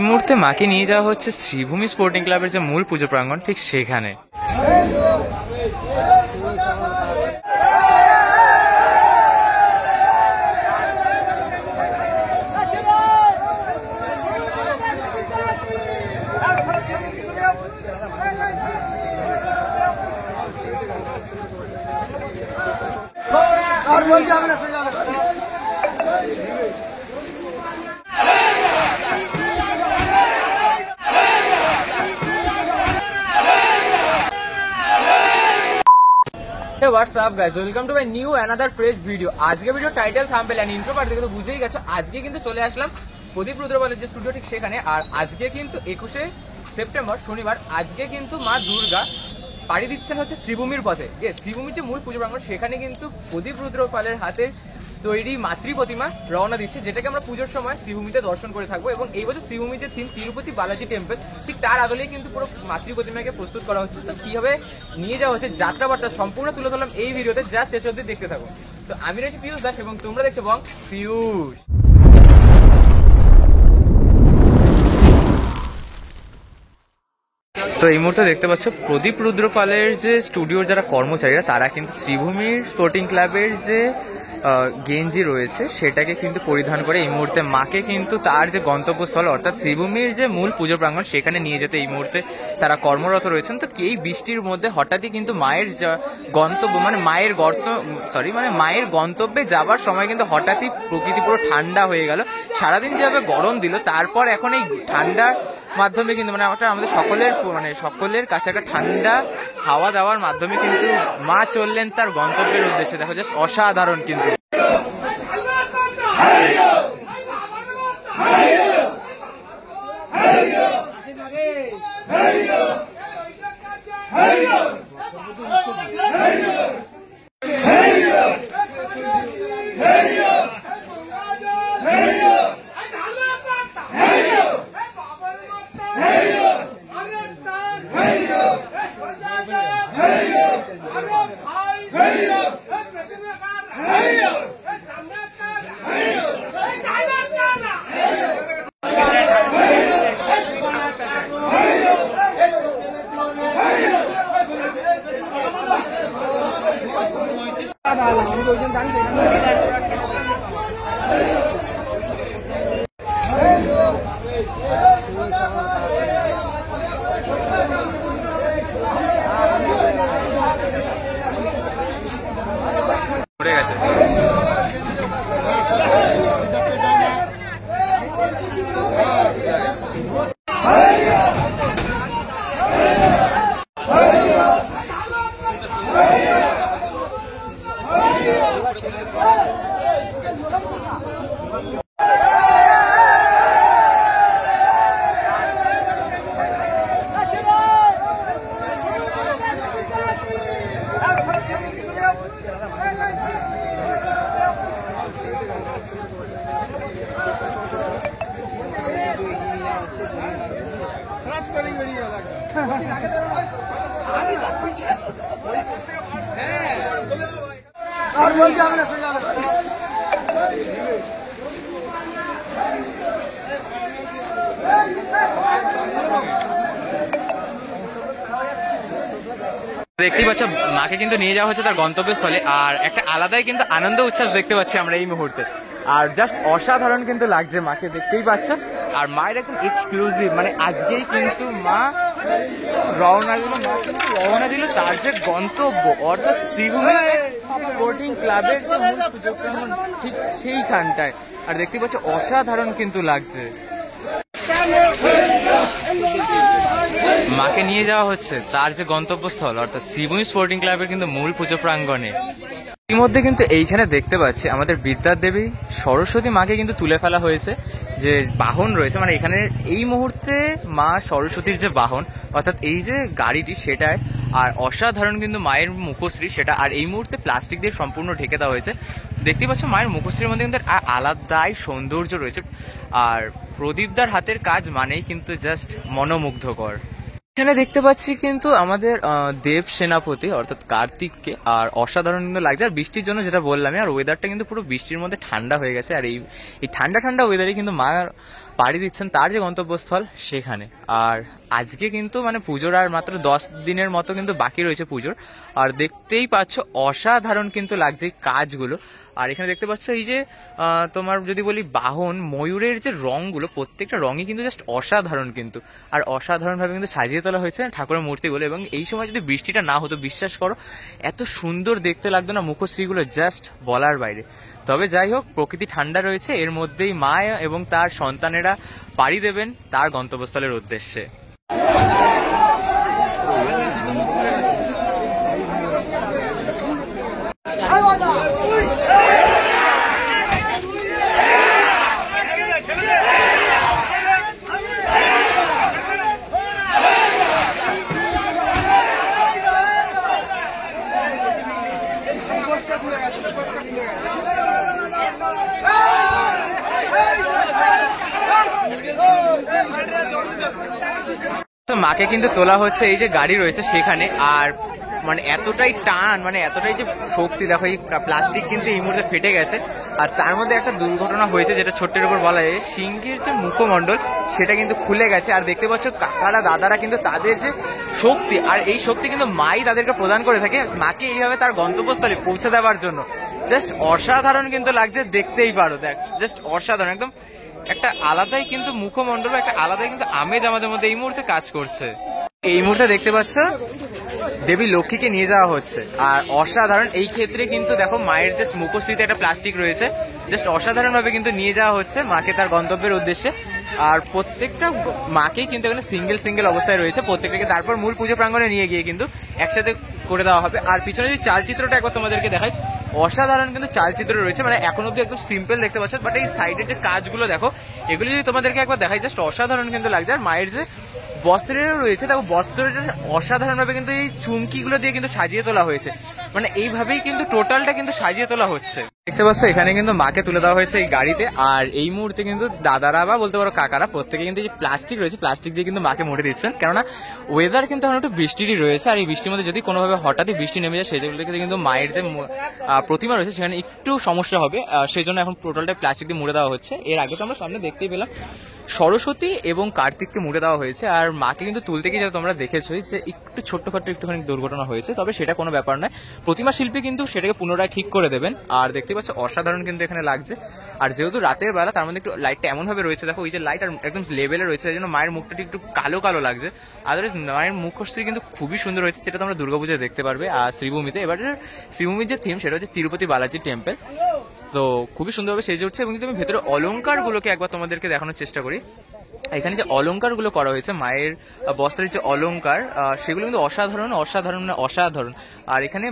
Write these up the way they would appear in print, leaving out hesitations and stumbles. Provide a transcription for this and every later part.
মুহূর্তে মাকে নিয়ে যাওয়া হচ্ছে শ্রীভূমি স্পোর্টিং ক্লাবের যে মূল পুজো প্রাঙ্গণ ঠিক সেখানে। Hey, what's up guys? Welcome to my new another fresh video. আজকে video title thumbnail and intro part দেখে তো বুঝেই গেছো আজকে কিন্তু চলে আসলাম প্রদীপ রুদ্রপালের যে স্টুডিও ঠিক সেখানে। আর আজকে কিন্তু 21শে সেপ্টেম্বর শনিবার আজকে কিন্তু মা দুর্গা পাড়ি দিচ্ছেন হচ্ছে শ্রীভূমির পথে। শ্রীভূমির যে মূল পুজো প্রাঙ্গণ সেখানে কিন্তু প্রদীপ রুদ্রপালের হাতের তৈরি মাতৃ প্রতিমা রওনা দিচ্ছে, যেটাকে আমরা পুজোর সময় শ্রীভূমিতে দর্শন করে থাকবো। এবং এই বছর শ্রীভূমির যে থিম তিরুপতি বালাজি টেম্পল, ঠিক তার আগলেই কিন্তু পুরো মাতৃ প্রতিমাকে প্রস্তুত করা হচ্ছে। তো কিভাবে নিয়ে যাওয়া হচ্ছে যাত্রাবার্তা সম্পূর্ণ তুলে ধরলাম এই ভিডিওতে, যা শেষ অবধি দেখতে থাকো। তো আমি রয়েছি পিয়ুষ দাস এবং তোমরা দেখছো বং পিয়ুষ। তো এই মুহূর্তে দেখতে পাচ্ছ প্রদীপ রুদ্রপালের যে স্টুডিওর যারা কর্মচারীরা তারা কিন্তু শ্রীভূমির স্পোর্টিং ক্লাবের যে গেঞ্জি রয়েছে সেটাকে কিন্তু পরিধান করে এই মুহূর্তে মাকে কিন্তু তার যে গন্তব্যস্থল অর্থাৎ শ্রীভূমির যে মূল পুজো প্রাঙ্গণ সেখানে নিয়ে যেতে এই মুহূর্তে তারা কর্মরত রয়েছেন। তো এই বৃষ্টির মধ্যে হঠাৎই কিন্তু মায়ের গন্তব্য মানে মায়ের গন্তব্যে যাবার সময় কিন্তু হঠাৎই প্রকৃতি পুরো ঠান্ডা হয়ে গেল। সারাদিন যেভাবে গরম দিল তারপর এখন এই ঠান্ডার মাধ্যমে কিন্তু আমাদের সকলের কাছে একটা ঠান্ডা হাওয়া দেওয়ার মাধ্যমে কিন্তু মা চললেন তার গন্তব্যের উদ্দেশ্যে। দেখো জাস্ট অসাধারণ কিন্তু। দেখতেই পাচ্ছ মাকে কিন্তু নিয়ে যাওয়া হচ্ছে তার গন্তব্যস্থলে, আর একটা আলাদাই কিন্তু আনন্দ উচ্ছ্বাস দেখতে পাচ্ছি আমরা এই মুহূর্তে। আর জাস্ট অসাধারণ কিন্তু লাগছে মাকে, দেখতেই পাচ্ছ। আর মায়ের একদম এক্সক্লুসিভ আজকেই কিন্তু মা রওনা দিল তার যে গন্তব্য অর্থাৎ শ্রীভূমি স্পোর্টিং ক্লাবের যে মূল পুজো প্রাঙ্গণ ঠিক সেইখানটায়। আর দেখতে পাচ্ছ অসাধারণ কিন্তু লাগছে। মাকে নিয়ে যাওয়া হচ্ছে তার যে গন্তব্যস্থল অর্থাৎ শ্রীভূমি স্পোর্টিং ক্লাবের কিন্তু মূল পুজো প্রাঙ্গণে। ইতিমধ্যে কিন্তু এইখানে দেখতে পাচ্ছি আমাদের বিদ্যার দেবী সরস্বতী মাকে কিন্তু তুলে ফেলা হয়েছে। যে বাহন রয়েছে এখানে এই মুহূর্তে মা সরস্বতীর যে বাহন অর্থাৎ এই যে গাড়িটি সেটায়, আর অসাধারণ কিন্তু মায়ের মুখশ্রী সেটা। আর এই মুহূর্তে প্লাস্টিক দিয়ে সম্পূর্ণ ঢেকে দেওয়া হয়েছে। দেখতে পাচ্ছ মায়ের মুখশ্রীর মধ্যে কিন্তু আলাদাই সৌন্দর্য রয়েছে। আর প্রদীপদার হাতের কাজ মানেই কিন্তু জাস্ট মনোমুগ্ধকর। এখানে দেখতে পাচ্ছি কিন্তু আমাদের দেব সেনাপতি অর্থাৎ কার্তিককে, আর অসাধারণ কিন্তু লাগছে। আর বৃষ্টির জন্য যেটা বললাম, আর ওয়েদারটা কিন্তু পুরো বৃষ্টির মধ্যে ঠান্ডা হয়ে গেছে। আর এই ঠান্ডা ঠান্ডা ওয়েদারে কিন্তু মা পাড়ি দিচ্ছেন তার যে গন্তব্যস্থল সেখানে। আর আজকে কিন্তু মানে পুজোর আর মাত্র 10 দিনের মতো কিন্তু বাকি রয়েছে পুজোর। আর দেখতেই পাচ্ছ অসাধারণ কিন্তু লাগছে এই কাজগুলো। আর এখানে দেখতে পাচ্ছ এই যে তোমার যদি বলি বাহন ময়ূরের যে রঙগুলো, প্রত্যেকটা রঙই কিন্তু জাস্ট অসাধারণ কিন্তু। আর অসাধারণভাবে কিন্তু সাজিয়ে তোলা হয়েছে ঠাকুরের মূর্তিগুলো। এবং এই সময় যদি বৃষ্টিটা না হতো, বিশ্বাস করো এত সুন্দর দেখতে লাগতো না মুখশ্রীগুলো, জাস্ট বলার বাইরে। তবে যাই হোক, প্রকৃতি ঠান্ডা রয়েছে, এর মধ্যেই মা এবং তার সন্তানেরা পাড়ি দেবেন তার গন্তব্যস্থলের উদ্দেশ্যে। মাকে কিন্তু তোলা হচ্ছে এই যে গাড়ি রয়েছে সেখানে। আর মানে এতটাই টান, মানে এতটাই যে শক্তি, দেখো এই প্লাস্টিক কিন্তু এই মুহূর্তে ফেটে গেছে। আর তার মধ্যে একটা দুর্ঘটনা হয়েছে যেটা ছোট্টের উপর বলা যায়, সিংহের যে মুখমণ্ডল সেটা কিন্তু খুলে গেছে। আর দেখতে পাচ্ছ কাকারা দাদারা কিন্তু তাদের যে শক্তি, আর এই শক্তি কিন্তু মাই তাদেরকে প্রদান করে থাকে মাকে এইভাবে তার গন্তব্যস্থলে পৌঁছে দেওয়ার জন্য। জাস্ট অসাধারণ কিন্তু লাগছে, দেখতেই পারো, দেখ জাস্ট অসাধারণ, একদম একটা আলাদাই কিন্তু মুখমণ্ডল, একটা আলাদাই কিন্তু আমেজ আমাদের মধ্যে এই মুহূর্তে কাজ করছে। এই মুহূর্তে দেখতে পাচ্ছ দেবী লক্ষ্মীকে নিয়ে যাওয়া হচ্ছে। আর অসাধারণ, এই ক্ষেত্রে কিন্তু দেখো মায়ের যে মুখশ্রীতে একটা প্লাস্টিক রয়েছে, জাস্ট অসাধারণ ভাবে কিন্তু নিয়ে যাওয়া হচ্ছে মাকে তার গন্তব্যের উদ্দেশ্যে। আর প্রত্যেকটা মাকেই কিন্তু এখানে সিঙ্গেল সিঙ্গেল অবস্থায় রয়েছে, প্রত্যেকটাকে তারপর মূল পুজো প্রাঙ্গণে নিয়ে গিয়ে কিন্তু একসাথে করে দেওয়া হবে। আর পিছনে যদি চালচিত্রটা একবার তোমাদেরকে দেখাই, অসাধারণ কিন্তু চালচিত্র রয়েছে, মানে এখন অব্দি একদম সিম্পল দেখতে পাচ্ছ, বাট এই সাইডের যে কাজগুলো দেখো, এগুলো যদি তোমাদেরকে একবার দেখাই, জাস্ট অসাধারণ কিন্তু লাগছে। আর মায়ের যে বস্ত্রেরও রয়েছে, দেখো বস্ত্রটা অসাধারণভাবে কিন্তু এই চুমকিগুলো দিয়ে কিন্তু সাজিয়ে তোলা হয়েছে, মানে এইভাবেই কিন্তু টোটালটা কিন্তু সাজিয়ে তোলা হচ্ছে। দেখতে পাচ্ছ এখানে কিন্তু মাকে তুলে দেওয়া হয়েছে এই গাড়িতে। আর এই মুহূর্তে কিন্তু দাদারা বা বলতে পারো কাকারা প্রত্যেকে কিন্তু যে প্লাস্টিক রয়েছে, প্লাস্টিক দিয়ে কিন্তু মাকে মুড়ে দিচ্ছেন, কেননা ওয়েদার কিন্তু এখন একটু বৃষ্টিরই রয়েছে। আর এই বৃষ্টির মধ্যে যদি কোনোভাবে হঠাৎই বৃষ্টি নেমে যায়, সেগুলো কিন্তু মায়ের যে প্রতিমা রয়েছে সেখানে একটু সমস্যা হবে, সেই জন্য এখন টোটালটা প্লাস্টিক দিয়ে মুড়ে দেওয়া হচ্ছে। এর আগে তো আমরা সামনে দেখতেই পেলাম সরস্বতী এবং কার্তিককে মুড়ে দেওয়া হয়েছে। আর মাকে কিন্তু তুলতে গিয়ে তোমরা দেখেছোই যে একটু ছোট্টখাট্ট একটুখানি দুর্ঘটনা হয়েছে, তবে সেটা কোনো ব্যাপার নয়, প্রতিমা শিল্পী কিন্তু সেটাকে পুনরায় ঠিক করে দেবেন। আর দেখতে পাচ্ছ অসাধারণ কিন্তু এখানে লাগছে। আর যেহেতু রাতের বেলা, তার মধ্যে একটু লাইটটা এমনভাবে রয়েছে, দেখো ওই যে লাইট আর একদম লেভেলে রয়েছে, সেই জন্য মায়ের মুখটা একটু কালো কালো লাগছে। আদারওয়াইজ মায়ের মুখশ্রী কিন্তু খুবই সুন্দর হয়েছে, যেটা তোমরা দুর্গাপূজায় দেখতে পারবে। আর শ্রীভূমিতে এবার শ্রীভূমির যে থিম সেটা হচ্ছে তিরুপতি বালাজি টেম্পল, তো খুবই সুন্দরভাবে সেজে উঠছে। এবং কিন্তু আমি ভেতরে অলংকারগুলোকে একবার তোমাদেরকে দেখানোর চেষ্টা করি। এখানে যে অলংকারগুলো করা হয়েছে, মায়ের বস্ত্রের যে অলংকার, সেগুলো কিন্তু অসাধারণ অসাধারণ অসাধারণ। আর এখানে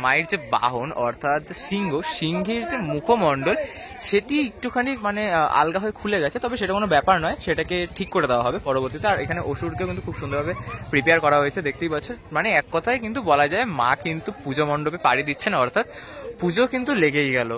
মায়ের যে বাহন অর্থাৎ সিংহের যে মুখমণ্ডল, সেটি একটুখানি মানে আলগা হয়ে খুলে গেছে, তবে সেটা কোনো ব্যাপার নয়, সেটাকে ঠিক করে দেওয়া হবে পরবর্তীতে। আর এখানে অসুরকেও কিন্তু খুব সুন্দরভাবে প্রিপেয়ার করা হয়েছে, দেখতেই পাচ্ছ। মানে এক কথায় কিন্তু বলা যায় মা কিন্তু পুজো মণ্ডপে পাড়ি দিচ্ছেন, অর্থাৎ পুজো কিন্তু লেগেই গেল।